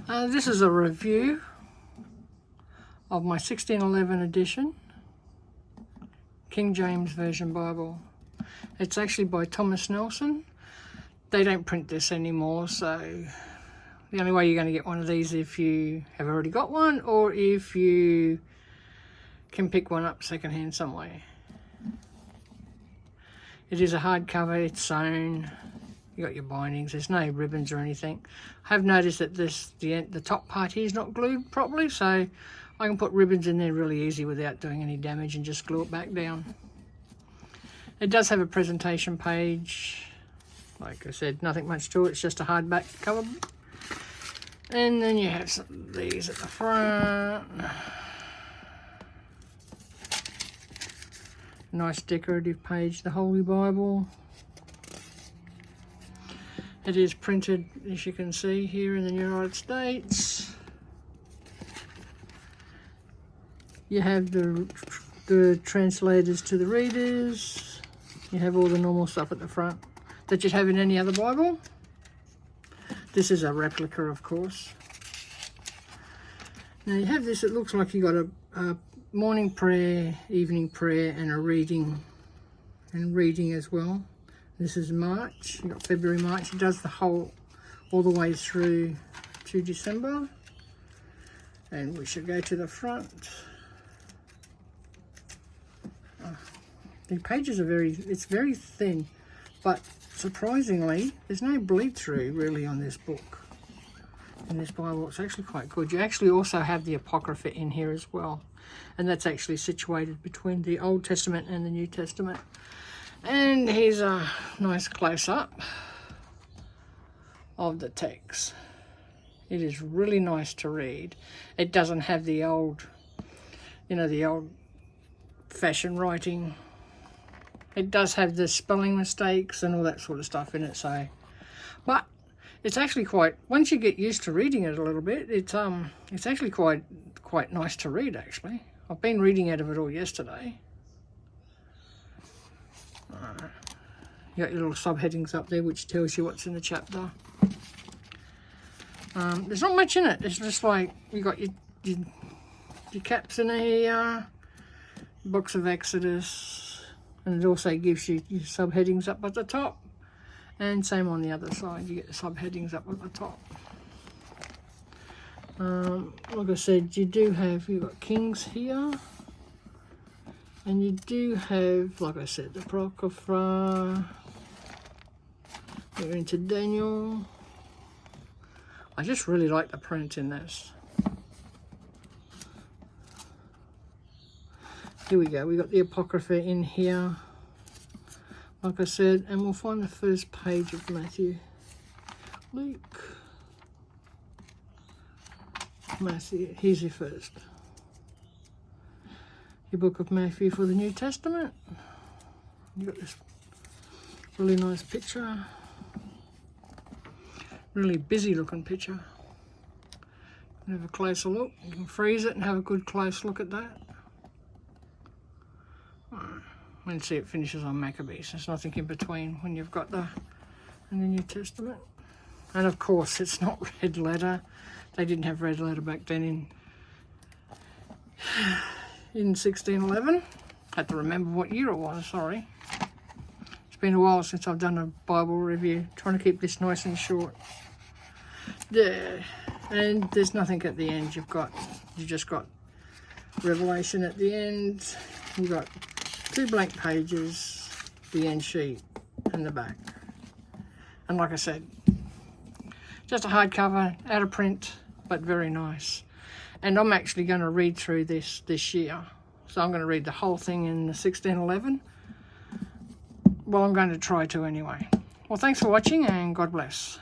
This is a review of my 1611 edition King James Version Bible. It's actually by Thomas Nelson. They don't print this anymore, so the only way you're going to get one of these if you have already got one, or if you can pick one up secondhand somewhere. It is a hardcover, it's sewn. You got your bindings, there's no ribbons or anything. I have noticed that the top part here is not glued properly, so I can put ribbons in there really easy without doing any damage and just glue it back down. It does have a presentation page. Like I said, nothing much to it, it's just a hardback cover. And then you have some of these at the front. Nice decorative page, the Holy Bible. It is printed, as you can see, here in the United States. You have the translators to the readers. You have all the normal stuff at the front that you'd have in any other Bible. This is a replica, of course. Now you have this, it looks like you got a morning prayer, evening prayer, and a reading as well. This is March, you've got February, March. It does the whole, all the way through to December. And we should go to the front. The pages are it's very thin, but surprisingly, there's no bleed through really on this book. In this Bible, it's actually quite good. You actually also have the Apocrypha in here as well. And that's actually situated between the Old Testament and the New Testament. And here's a nice close-up of the text. It is really nice to read. It doesn't have the old, the old-fashioned writing. It does have the spelling mistakes and all that sort of stuff in it, so. But it's actually quite, once you get used to reading it a little bit, it's actually quite nice to read, actually. I've been reading out of it all yesterday. You got your little subheadings up there which tells you what's in the chapter. There's not much in it. It's just like you got your caps in here, books of Exodus, and it also gives you your subheadings up at the top. And same on the other side, you get the subheadings up at the top. Like I said, you've got Kings here. And you do have, like I said, the Apocrypha. We're into Daniel. I just really like the print in this. Here we go, we got the Apocrypha in here. Like I said, and we'll find the first page of Matthew. Luke. Matthew, here's your first. Your book of Matthew for the New Testament. You got this really nice picture. Really busy looking picture. Have a closer look. You can freeze it and have a good close look at that. And see it finishes on Maccabees. There's nothing in between when you've got in the New Testament. And of course it's not red letter. They didn't have red letter back then in 1611. Had to remember what year it was, sorry. It's been a while since I've done a Bible review. Trying to keep this nice and short. There. And there's nothing at the end. You just got Revelation at the end. You've got 2 blank pages, the end sheet and the back. And like I said, just a hardcover, out of print, but very nice. And I'm actually going to read through this year. So I'm going to read the whole thing in the 1611. Well, I'm going to try to anyway. Well, thanks for watching and God bless.